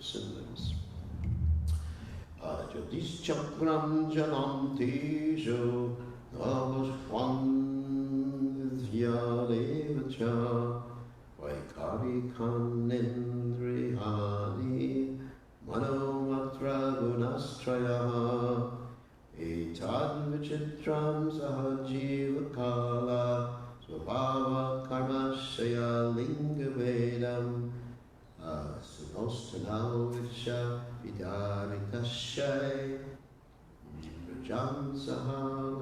siblings. Jadishchakram janam tejo navashwan vidhyadevacha vaikarikan indriyani manomatra gunastraya etad vichitram sahajivakala svabhava karmashaya linga vedam sunostanao vicha vidaritashay prajam saham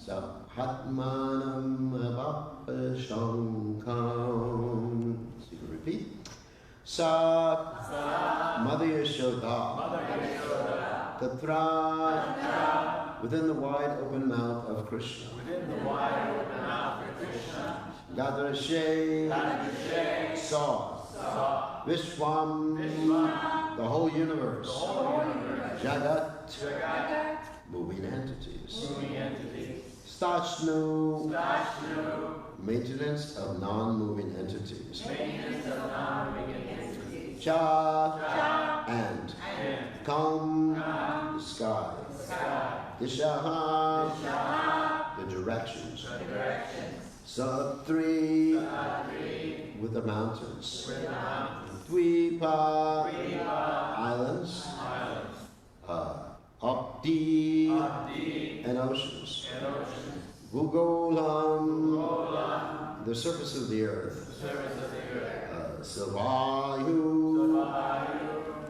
sabhatmanam abapashankam. So you can repeat. Sa Mother Yashoda Tatra within the wide open mouth of Krishna. Gadrashe saw Vishwam, the whole universe. Jagat, moving entities. Stachnu, maintenance of non-moving entities. Cha, and Kam, the sky. Dishaha, the directions. Satri, with the mountains. Dvipa, islands. Abdi, and oceans. Bhugolam, the surface of the earth. Savayu,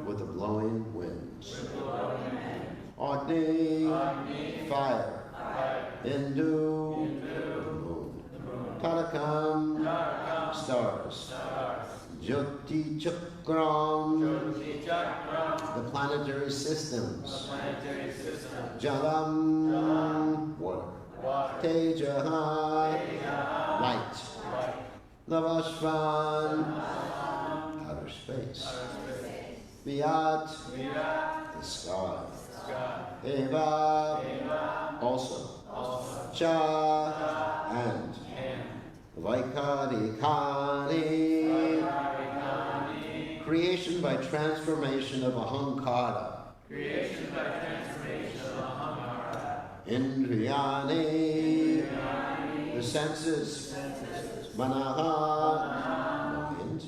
with the blowing winds. Agni, fire. Indu, the moon. Karakam, stars. Jyoti Chakram, the planetary systems. Jalam, water. Tejaha, light. Lavashvan, outer space. Viat, the sky. Eva, also. Cha, and. Vaikarikani, creation by transformation of ahankara. Indriyani, the senses. Manaha, mind.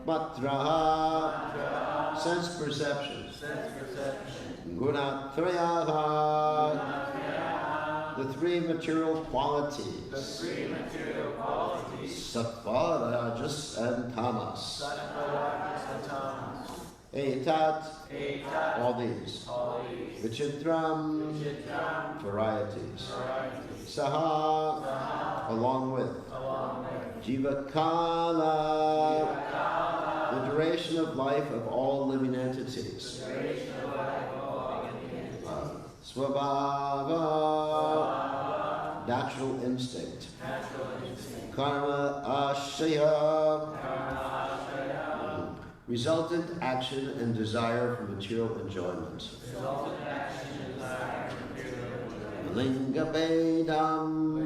Matraha, sense perceptions. Gunatrayaha, the three material qualities. Sattva, Rajas, and Tamas. Etat, all these. Vichitram, varieties. Saha, along with. Jivakala, the duration of life of all living entities. Swabhava, natural instinct. Karma ashaya, resultant action and desire for material enjoyment. Linga Vedam,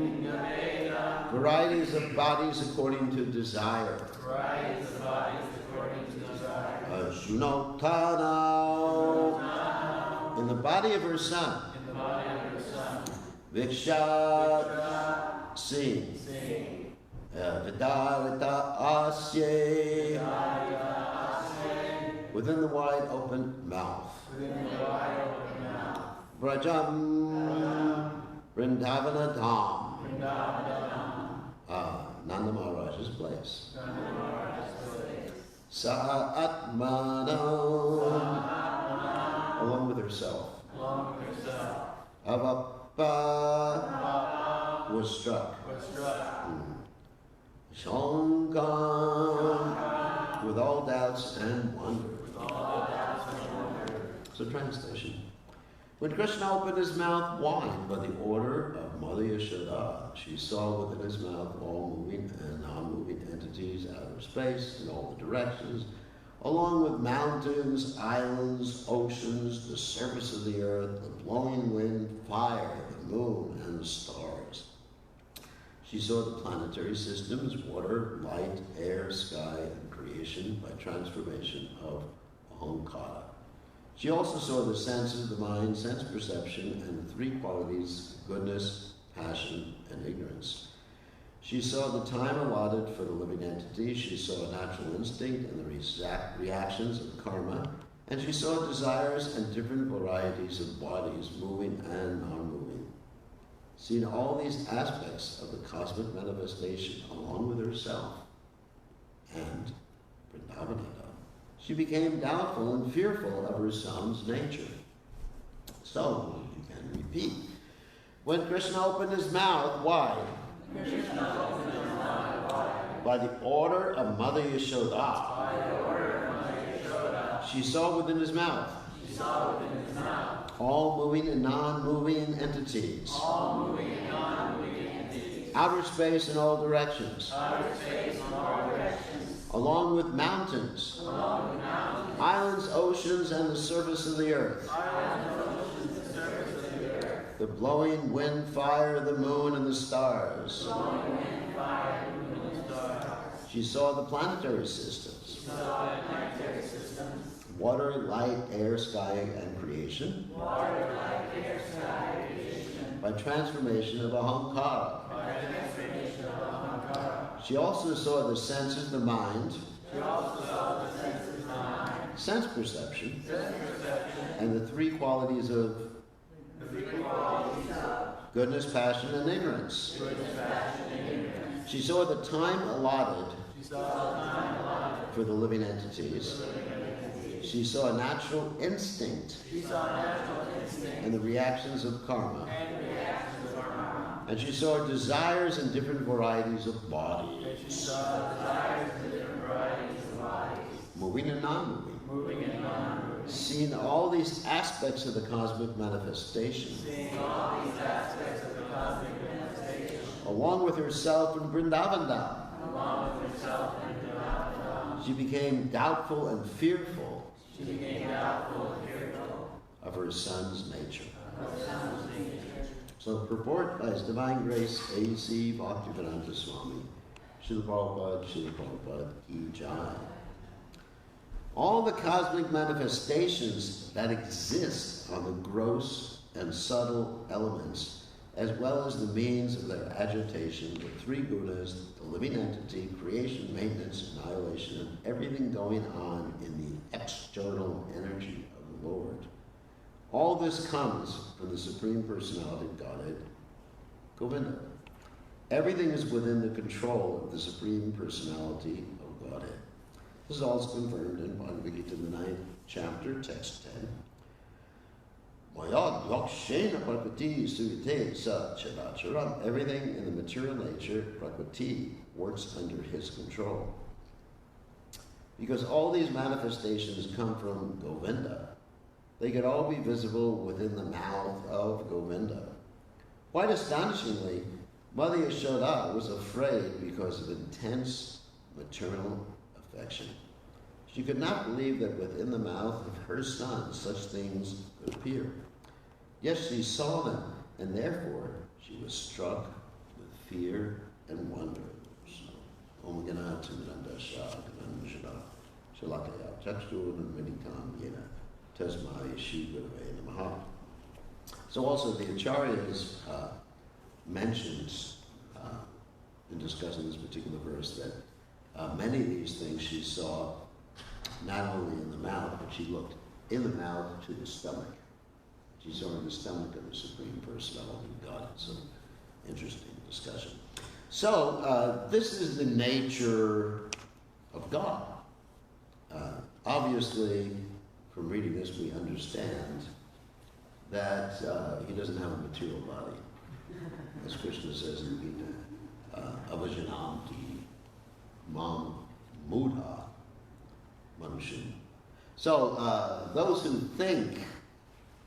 varieties of bodies according to desire. Shunotana, in the body of her son. Vikshat, sing. Vidarita asye, within the wide open mouth. Vrajam, Vrindavana Dham, Nanda Maharaj's place. Sa'atmana, along with herself. Avappa, was struck. Shankam, with all doubts and wonder. So translation. When Krishna opened his mouth wide by the order of Mother Yashoda, she saw within his mouth all moving and non-moving entities, outer space, in all the directions, along with mountains, islands, oceans, the surface of the earth, the blowing wind, fire, the moon, and the stars. She saw the planetary systems, water, light, air, sky, and creation by transformation of Ahamkara. She also saw the senses, the mind, sense perception, and the three qualities, goodness, passion, and ignorance. She saw the time allotted for the living entity. She saw a natural instinct and the reactions of karma. And she saw desires and different varieties of bodies, moving and non-moving. Seeing all these aspects of the cosmic manifestation along with herself and Vrindavanada, she became doubtful and fearful of her son's nature. So, you can repeat. When Krishna opened his mouth wide, by the order of Mother Yashoda, she saw within his mouth all moving and non-moving entities, outer space in all directions, along with mountains, islands, oceans, and the surface of the earth, the blowing wind, fire, the moon, and the stars. She saw the planetary systems, water, light, air, sky, and creation, by transformation of Ahamkara. She also saw the senses, the mind, sense perception, and the three qualities of goodness, passion, and ignorance. She saw the time allotted for the living entities. She saw a natural instinct and the reactions of karma. And she saw desires and different varieties of bodies, moving and non-moving. Seeing all these aspects of the cosmic manifestation, along with herself in Vrindavan, she became doubtful and fearful of her son's nature. So purport by His Divine Grace A.C. Bkgoswami, Srila Prabhupada, Ki Jai. All the cosmic manifestations that exist on the gross and subtle elements, as well as the means of their agitation, the three gunas, the living entity, creation, maintenance, annihilation, and everything going on in the external energy of the Lord. All this comes from the Supreme Personality of Godhead, Govinda. Everything is within the control of the Supreme Personality of Godhead. This is also confirmed in Bhagavad Gita, the 9th chapter, text 10. Everything in the material nature, Prakriti, works under his control. Because all these manifestations come from Govinda, they could all be visible within the mouth of Govinda. Quite astonishingly, Mother Yashoda was afraid because of intense maternal affection. She could not believe that within the mouth of her son such things could appear. Yes, she saw them, and therefore she was struck with fear and wonder. Om Gana Timranda Shah Gananjana Shalakaya Chakshur Meditam Yena Tasmai Shri Gurave Namaha. So also the Acharyas mentioned in discussing this particular verse that many of these things she saw not only in the mouth, but she looked in the mouth to the stomach. She saw in the stomach of the Supreme Personality of God. It's an interesting discussion. So this is the nature of God. Obviously, from reading this, we understand that he doesn't have a material body. As Krishna says in Gita, avajananti mam mudha manushim. So those who think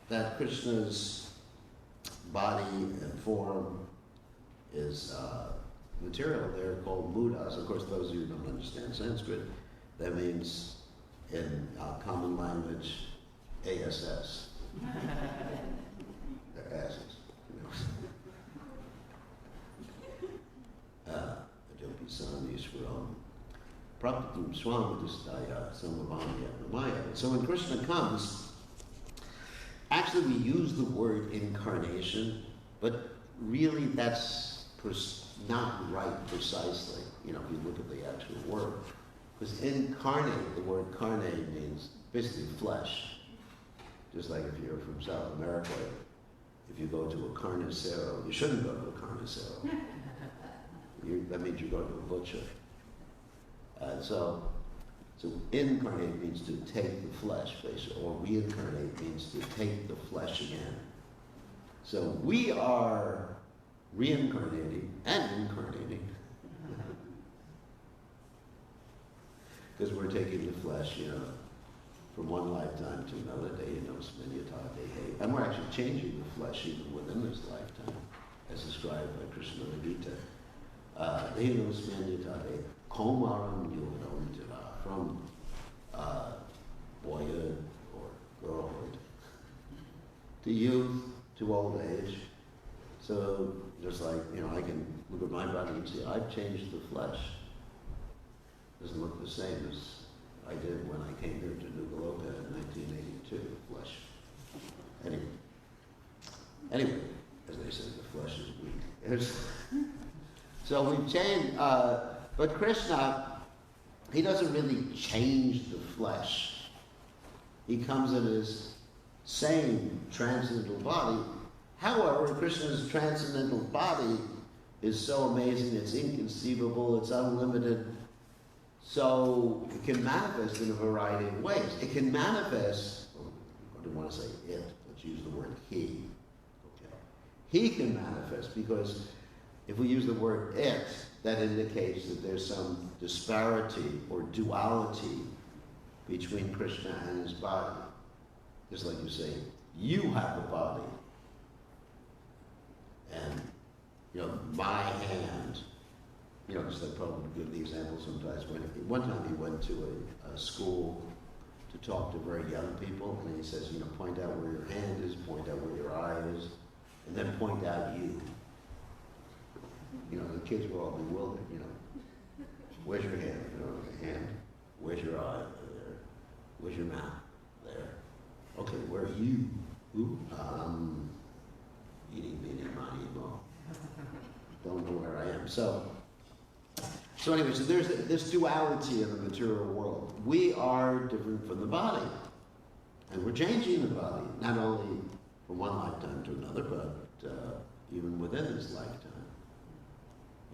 that Krishna's body and form is material, they're called mudas. Of course, those of you who don't understand Sanskrit, that means in common language, ASS. They're asses, you know. Ajopi San Ishwaram Praptum Swamidistaya Samavanya Maya. So when Krishna comes, actually we use the word incarnation, but really that's not right precisely, if you look at the actual word. Because incarnate, the word carne means basically flesh. Just like if you're from South America, if you go to a carnicero, you shouldn't go to a carnicero. That means you go to a butcher. So incarnate means to take the flesh, basically, or reincarnate means to take the flesh again. So we are reincarnating and incarnating because we're taking the flesh, from one lifetime to another. And we're actually changing the flesh even within this lifetime, as described by Krishna in the Gita. From boyhood or girlhood to youth to old age. So just like, I can look at my body and see I've changed the flesh. It doesn't look the same as I did when I came here to Nugaloka in 1982, flesh. Anyway, as they say, the flesh is weak. So we've changed, but Krishna, he doesn't really change the flesh. He comes in his same transcendental body. However, Krishna's transcendental body is so amazing, it's inconceivable, it's unlimited. So it can manifest in a variety of ways. It can manifest, I don't want to say it, let's use the word he. Okay. He can manifest because if we use the word it, that indicates that there's some disparity or duality between Krishna and his body. Just like you say, you have a body. And, my hand, just like probably give the example sometimes. One time he went to a school to talk to very young people, and he says, point out where your hand is, point out where your eye is, and then point out you. The kids were all bewildered, Where's your hand? Hand. Where's your eye? There. Where's your mouth? There. Okay, where are you? Who? Eating, meaning, money, mo. Don't know where I am. So anyway, so there's this duality in the material world. We are different from the body. And we're changing the body, not only from one lifetime to another, but even within this lifetime.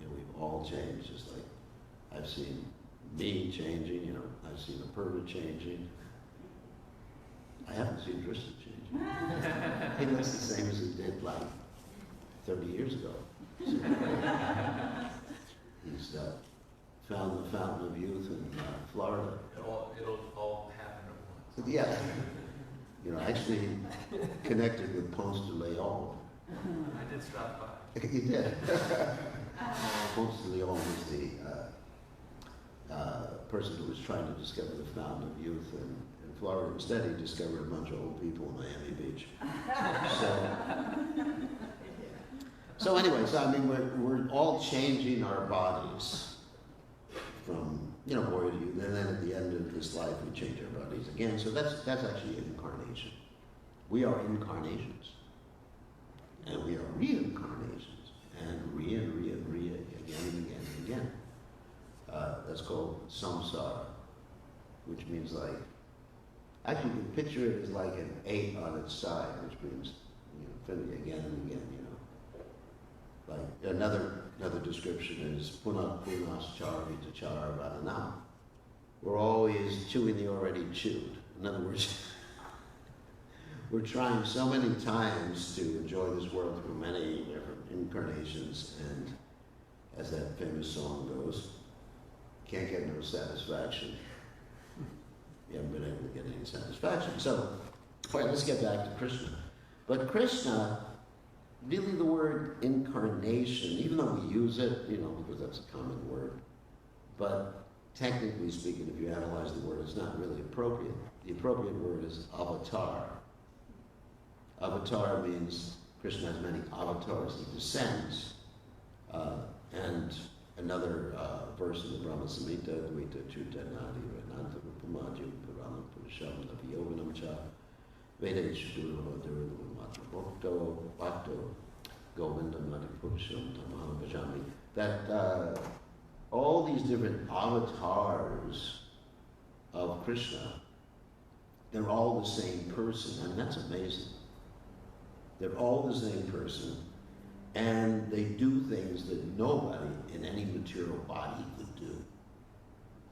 We've all changed, just like I've seen me changing, I've seen Aperta changing. I haven't seen Krishna changing. He looks the same as he did like 30 years ago. So, he's found the fountain of youth in Florida. It'll all happen at once. Yeah. Actually connected with Ponce de Leon. I did stop by. You did. Ponce de Leon was the person who was trying to discover the fountain of youth in Florida. Instead, he discovered a bunch of old people in Miami Beach. So anyway, we're all changing our bodies from boy to youth, and then at the end of this life we change our bodies again. So that's actually incarnation. We are incarnations, and we are reincarnations, and re and re and re again and again and again. That's called samsara, which means like, actually you can picture it as like an 8 on its side, which means infinity again and again. Like another description is punas charvita charvanam. We're always chewing the already chewed. In other words, we're trying so many times to enjoy this world through many different incarnations, and as that famous song goes, can't get no satisfaction. You haven't been able to get any satisfaction. So, all right, let's get back to Krishna. But Krishna, really the word incarnation, even though we use it, because that's a common word, but technically speaking, if you analyze the word, it's not really appropriate. The appropriate word is avatar. Avatar means Krishna has many avatars. He descends, and another verse in the Brahma Samhita, Dvaita Chutanadi Vedanta Rupamadi Puranam Purusham Naviyoganam Cha Veda Ishudurva Durva Matra Bhakto Govindam Mati Purusham Tamaham Bhajami. That all these different avatars of Krishna, they're all the same person, and that's amazing. They're all the same person, and they do things that nobody in any material body could do.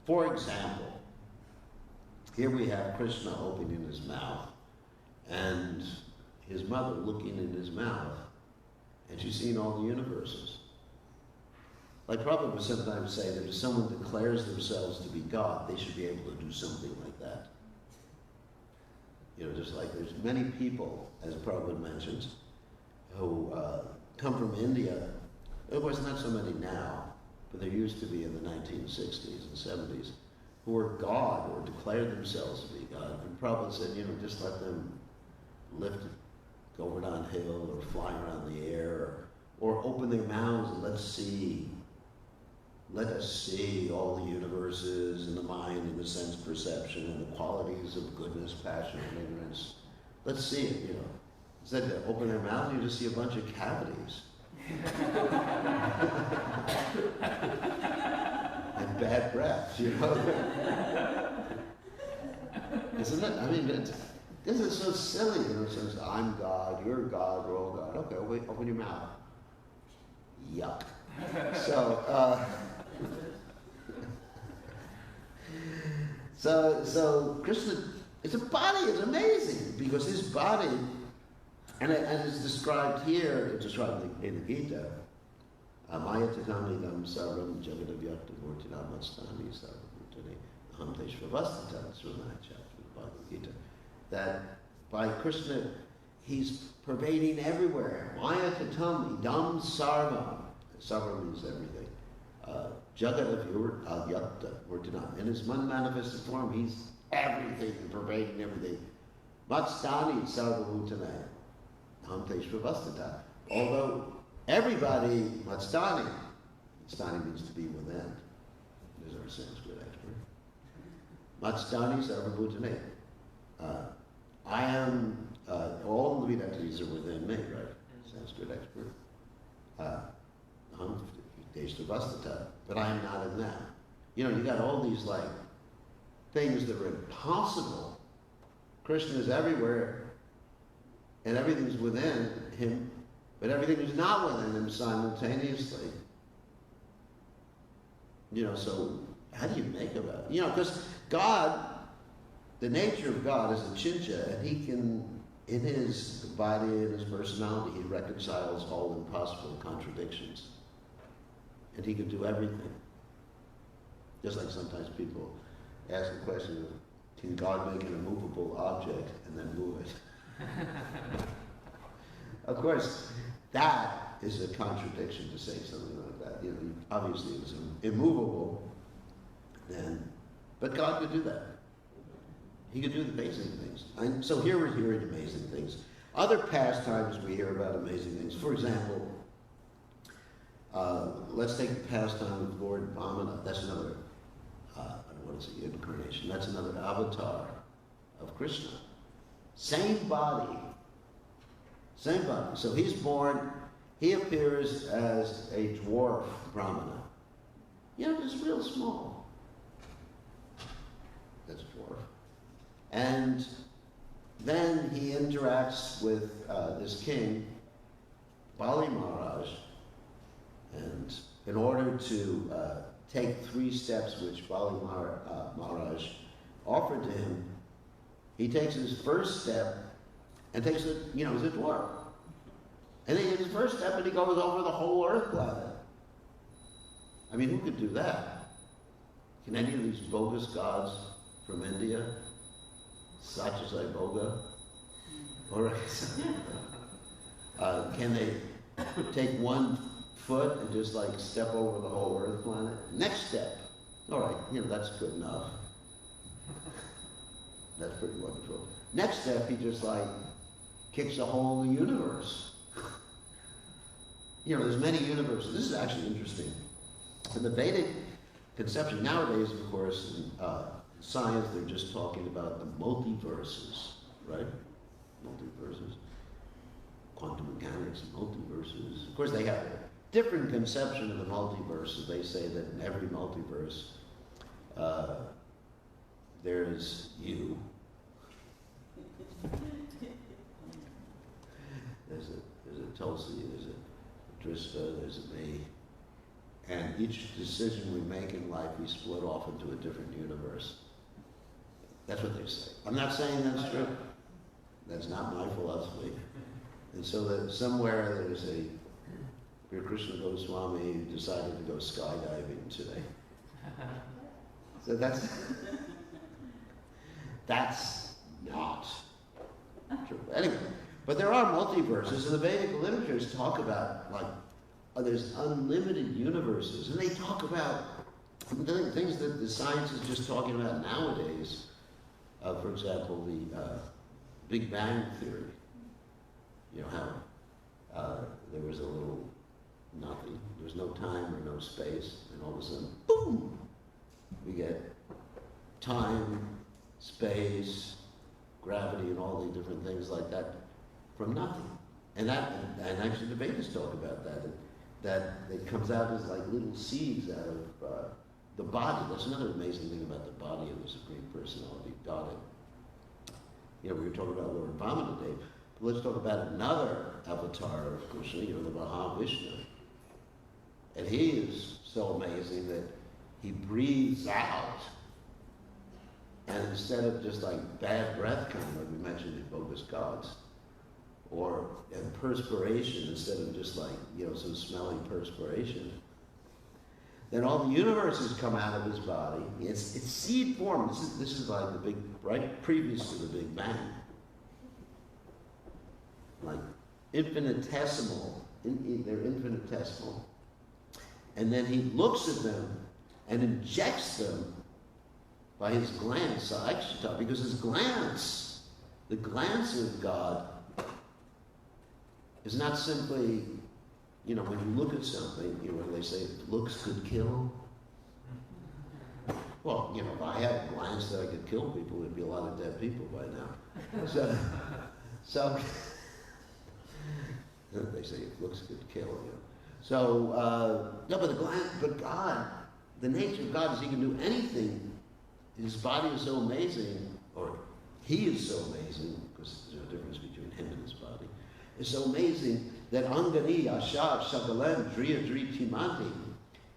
For example, here we have Krishna opening his mouth, and his mother looking in his mouth, and she's seeing all the universes. Like Prabhupada would sometimes say that if someone declares themselves to be God, they should be able to do something like that. You know, just like there's many people, as Prabhupada mentions, who come from India. Of course, not so many now, but there used to be in the 1960s and 70s, who were God or declared themselves to be God. And Prabhupada said, you know, just let them lift, go over downhill or fly around the air, or open their mouths and let's see. Let us see all the universes and the mind and the sense perception and the qualities of goodness, passion, and ignorance. Let's see it, you know. Instead of open their mouth, you just see a bunch of cavities. And bad breath, you know. Isn't it? I mean, this is so silly, you know. It says, I'm God, you're God, we're all God. Okay, open your mouth. Yuck. So Krishna, it's a body, it's amazing, because his body, and it's described here, it's described in the Gita, Maya Tatamidam Sarvam Jagadavyakta Murtinamastani Sarvamutane Aham Deshvavastata, it's from that chapter of the Bhagavad Gita, that by Krishna, he's pervading everywhere. Maya Tatam Idam Sarvam. Sarvam means everything. Jagat Avyakta Murtinam. In his unmanifested form, he's everything, pervading everything. Matstani Sarvamutane Aham Deshvavastata. Although everybody, Matstani means to be within. There's our Sanskrit expert. Matstani Sarvabhutane. I am, all the living entities are within me, right? Sanskrit expert. But I am not in them. You know, you got all these like things that are impossible. Krishna is everywhere, and everything's within him, but everything is not within him simultaneously. You know, so how do you make about it? You know, because God, the nature of God is a chincha, and he can, in his body and his personality, he reconciles all impossible contradictions. And he can do everything. Just like sometimes people ask the question of, can God make an immovable object and then move it? Of course, that is a contradiction to say something like that. You know, obviously it's immovable, then, but God could do that. He could do the basic things. And so here we're hearing amazing things. Other pastimes we hear about amazing things. For example, let's take the pastime of Lord Vamana. That's another, what is it, incarnation. That's another avatar of Krishna. Same body. Same body. So he's born, he appears as a dwarf Brahmana. You know, just real small. That's a dwarf. And then he interacts with this king, Bali Maharaj, and in order to take 3 steps which Bali Maharaj offered to him, he takes his first step and takes it, you know, as a dwarf. And then he takes his first step and he goes over the whole earth planet. I mean, who could do that? Can any of these bogus gods from India, Satyasai Boga, or can they take 1 foot and just like step over the whole earth planet? Next step. All right, you know, that's good enough. That's pretty wonderful. Next step, he just like kicks a hole in the universe. You know, there's many universes. This is actually interesting. And the Vedic conception nowadays, of course, in science, they're just talking about the multiverses, right? Multiverses. Quantum mechanics, multiverses. Of course, they have a different conception of the multiverses. They say that in every multiverse, there's you. There's a Tulsi, there's a Drishta, there's a me. And each decision we make in life, we split off into a different universe. That's what they say. I'm not saying that's true. That's not my philosophy. And so that somewhere there's a Krishna Goswami who decided to go skydiving today. So that's not true. Anyway, but there are multiverses, and the Vedic literatures talk about, like, there's unlimited universes, and they talk about things that the science is just talking about nowadays. For example, the Big Bang Theory. You know how there was a little nothing, there was no time or no space, and all of a sudden, boom, we get time, space, gravity, and all the different things like that from nothing. And actually the Vedas talk about that it comes out as like little seeds out of the body. That's another amazing thing about the body of the Supreme Personality, God. You know, we were talking about Lord Vamana today. Let's talk about another avatar of Krishna, you know, the Mahavishnu. And he is so amazing that he breathes out, and instead of just like bad breath coming, like we mentioned in bogus gods, or perspiration, instead of just like, you know, some smelly perspiration, then all the universes come out of his body. It's seed form. This is like the big, right, previous to the Big Bang. Like infinitesimal, they're infinitesimal. And then he looks at them and injects them by his glance, because his glance, the glance of God, is not simply, you know, when you look at something, you know, when they say looks could kill. Well, you know, if I had a glance that I could kill people, there'd be a lot of dead people by now. So they say if looks could kill, you know. So, no, but God, the nature of God is he can do anything. His body is so amazing, or he is so amazing, because there's a difference between him and his body, is so amazing that Angani, Ashar, Shakalan, Driya, Dri, Timanti,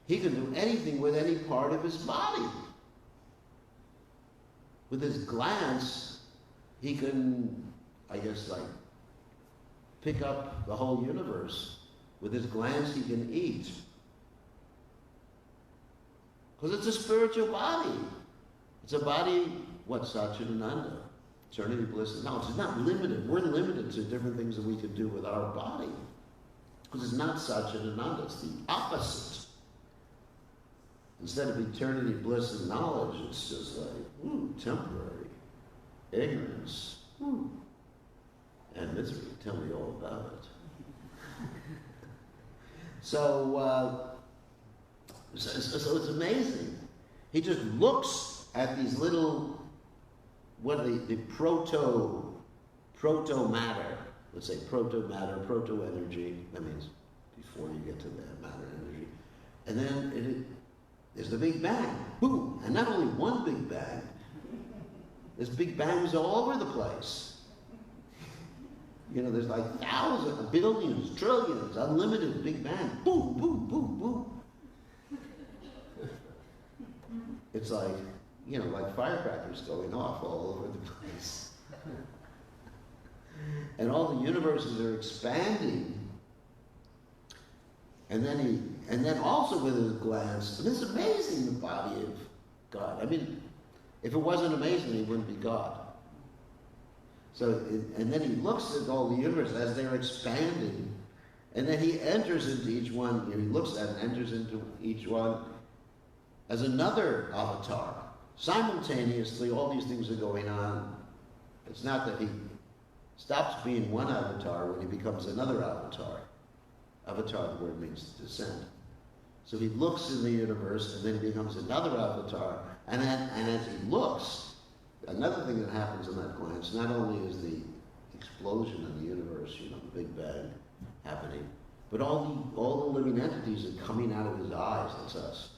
he can do anything with any part of his body. With his glance, he can, I guess, like, pick up the whole universe. With his glance, he can eat. Because it's a spiritual body. It's a body, what, Satchidananda, eternity, bliss, and knowledge. It's not limited. We're limited to different things that we can do with our body. Because it's not Satchidananda, it's the opposite. Instead of eternity, bliss, and knowledge, it's just like, temporary. Ignorance, and misery. Tell me all about it. So it's amazing. He just looks at these little, what are the proto matter. Let's say proto matter, proto energy. That means before you get to that matter energy. And then there's the Big Bang. Boom! And not only one Big Bang. There's Big Bangs all over the place. You know, there's like thousands, billions, trillions, unlimited Big Bang. Boom, boom, boom, boom. It's like, you know, like firecrackers going off all over the place. And all the universes are expanding. And then also with his glance, and it's amazing, the body of God. I mean, if it wasn't amazing, he wouldn't be God. So, and then he looks at all the universe as they're expanding, and then he enters into each one, he looks at and enters into each one as another avatar. Simultaneously, all these things are going on. It's not that he stops being one avatar when he becomes another avatar. Avatar, the word means descent. So he looks in the universe, and then he becomes another avatar. And as he looks, another thing that happens in that glance, not only is the explosion in the universe, the Big Bang happening, but all the living entities are coming out of his eyes. That's us.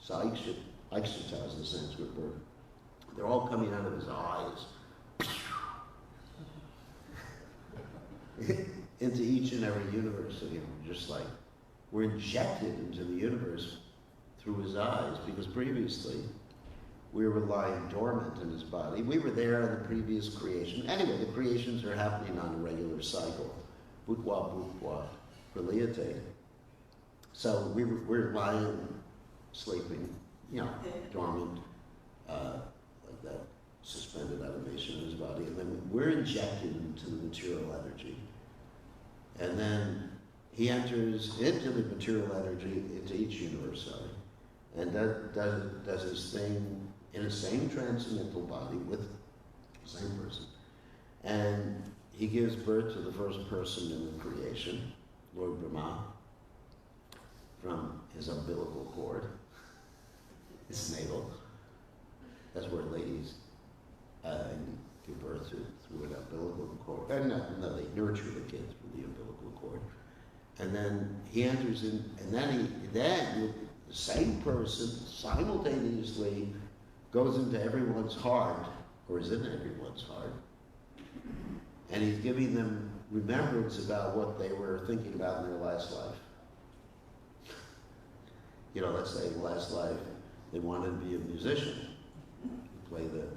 So Aikshita is the Sanskrit word. They're all coming out of his eyes. Into each and every universe. So, just like we're injected into the universe through his eyes, because previously we were lying dormant in his body. We were there in the previous creation. Anyway, the creations are happening on a regular cycle. Bhutva, bhutva, praliyate. So we're lying, sleeping, dormant, like that, suspended animation in his body. And then we're injected into the material energy. And then he enters into the material energy, into each universe, and does his thing in the same transcendental body with the same person. And he gives birth to the first person in the creation, Lord Brahma, from his umbilical cord, his navel. That's where ladies give birth to, through an umbilical cord. No, they nurture the kids with the umbilical cord. And then he enters in, and then the same person simultaneously goes into everyone's heart, or is in everyone's heart, and he's giving them remembrance about what they were thinking about in their last life. Let's say in the last life they wanted to be a musician, play the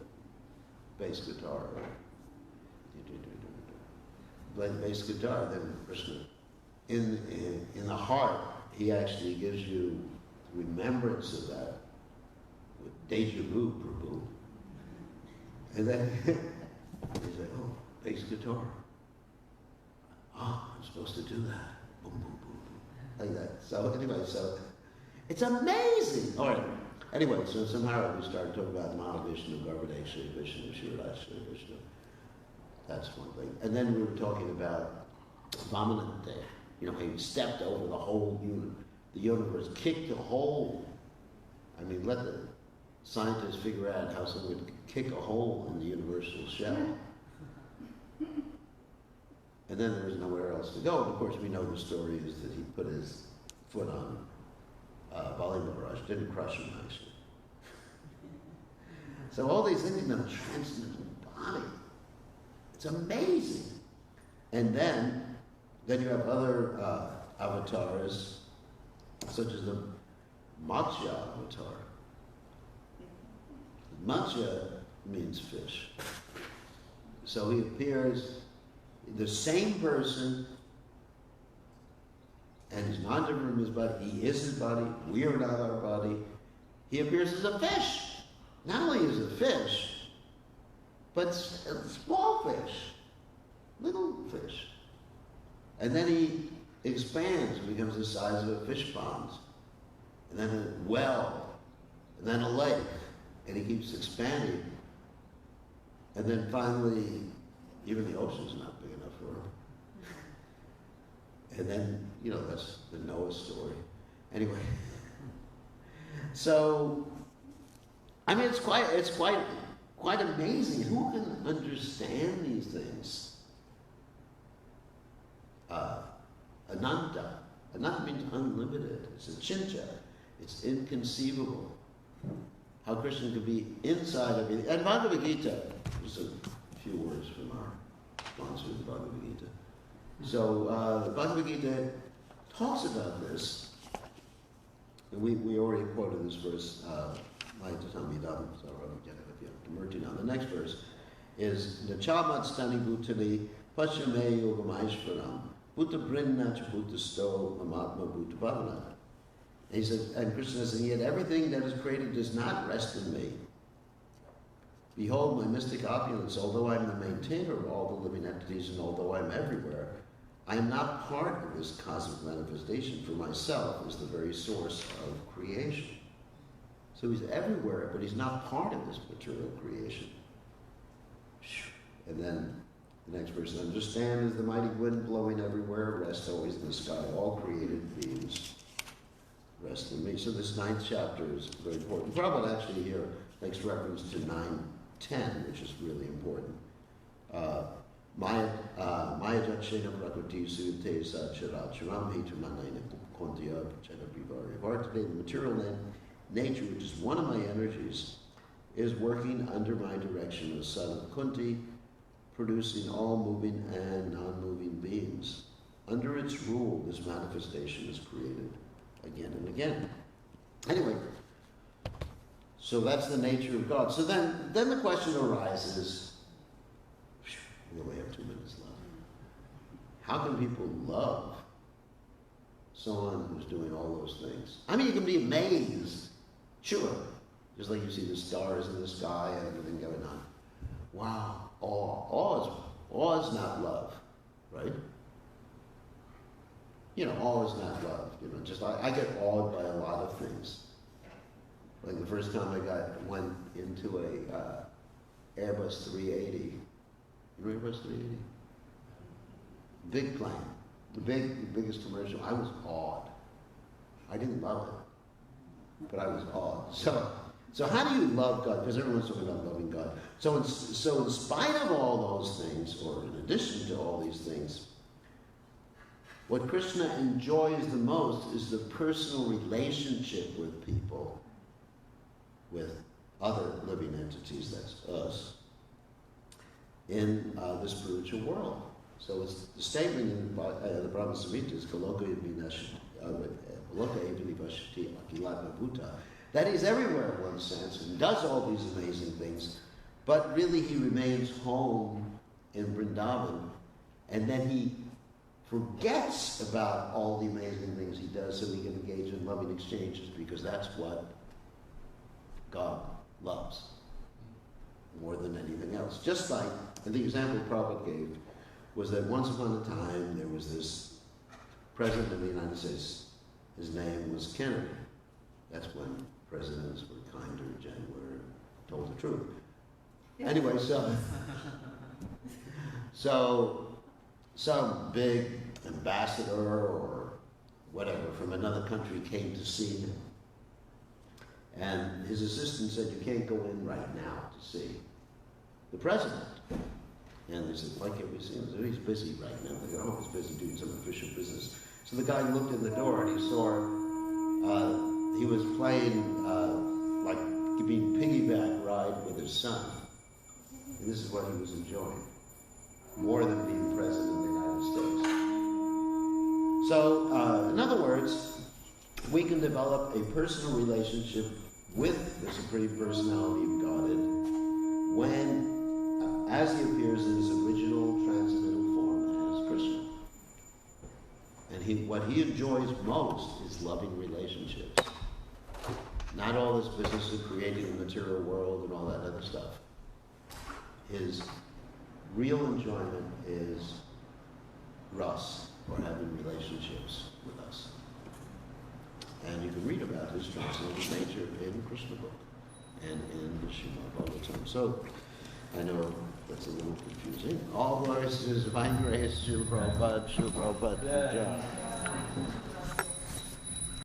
bass guitar, play the bass guitar. Then Krishna, in the heart, he actually gives you remembrance of that with deja vu, Prabhu. And then he's like, oh, bass guitar. I'm supposed to do that. Boom, boom, boom, boom. Like that. So anyway, it's amazing. All right. Anyway, so somehow we started talking about Mahavishnu, Garbhodeshwari Vishnu, Shiradashwari Vishnu. That's one thing. And then we were talking about Vamanante. He stepped over the whole the universe, kicked a hole. Let the scientists figure out how someone would kick a hole in the universal shell. And then there was nowhere else to go. And of course, we know the story is that he put his foot on Bali Maharaj, didn't crush him actually. So all these things in the transcendental body. It's amazing. And then you have other avatars, such as the Matsya avatar. Matsya means fish. So he appears, the same person, and he's not different from his body. He is his body. We are not our body. He appears as a fish. Not only is a fish, but a small fish, little fish. And then he expands and becomes the size of a fish pond, and then a well, and then a lake, and he keeps expanding. And then finally, even the ocean's not big enough for him. And then, that's the Noah story. Anyway, so, it's quite amazing. Who can understand these things? Ananta. Ananta means unlimited. It's a chincha. It's inconceivable. How Krishna could be inside of it. And Bhagavad Gita, just a few words from our sponsor, the Bhagavad Gita. So the Bhagavad Gita talks about this. And we already quoted this verse, the next verse is Nachamat Stani Bhutali Pashame Yogamaheshwaram Bhuta Brinna Bhuta Sto Mamatma Bhuta Bhavana. He says, and Krishna says, yet everything that is created does not rest in me. Behold my mystic opulence, although I am the maintainer of all the living entities and although I am everywhere, I am not part of this cosmic manifestation, for myself is the very source of creation. So he's everywhere, but he's not part of this material creation. And then the next verse, understand is the mighty wind blowing everywhere, rest always in the sky, all created beings rest in me. So this 9th chapter is very important. Prabhupada actually here makes reference to 9:10, which is really important. Maya Jakshena Prakriti Sute Sacharam Hetumanayana Kontya Chena Privari. Today, the material nature, which is one of my energies, is working under my direction as son of Kunti, producing all moving and non-moving beings. Under its rule, this manifestation is created again and again. Anyway, so that's the nature of God. So then the question arises, we only have 2 minutes left. How can people love someone who's doing all those things? I mean, you can be amazed, sure, just like you see the stars in the sky and everything going on. Wow, awe is not love, right? You know, awe is not love. You know, just I get awed by a lot of things. Like the first time I went into a Airbus 380. You know Airbus 380? Big plane, the biggest commercial. I was awed. I didn't love it, but I was awed. So how do you love God? Because everyone's talking about loving God. So in spite of all those things, or in addition to all these things, what Krishna enjoys the most is the personal relationship with people, with other living entities, that's us, in the spiritual world. So it's the statement in the Brahma Samhita is Kaloka Evinivashati Akilatma Bhuta, that he's everywhere in one sense and does all these amazing things, but really he remains home in Vrindavan, and then he forgets about all the amazing things he does so he can engage in loving exchanges, because that's what God loves more than anything else. Just like, and the example Prabhupada gave was that once upon a time there was this president of the United States. His name was Kennedy. That's when presidents were kinder, gentler, told the truth. Anyway, so some big ambassador or whatever from another country came to see him. And his assistant said, you can't go in right now to see the president. And they said, why can't we see him? He said, he's busy right now. They go, oh, he's busy doing some official business. So the guy looked in the door and he saw he was playing like being piggyback ride with his son. And this is what he was enjoying, more than being president of the United States. So, in other words, we can develop a personal relationship with the Supreme Personality of Godhead when, as he appears in his original transcendental form as Krishna. And what he enjoys most is loving relationships. Not all this business of creating the material world and all that other stuff. His real enjoyment is Ras, or having relationships with us. And you can read about his transcendental nature in Krishna book and in the Srimad Bhagavatam. So, I know that's a little confusing. All glories to His Divine Grace, Srila Prabhupada, Srila Prabhupada, good job.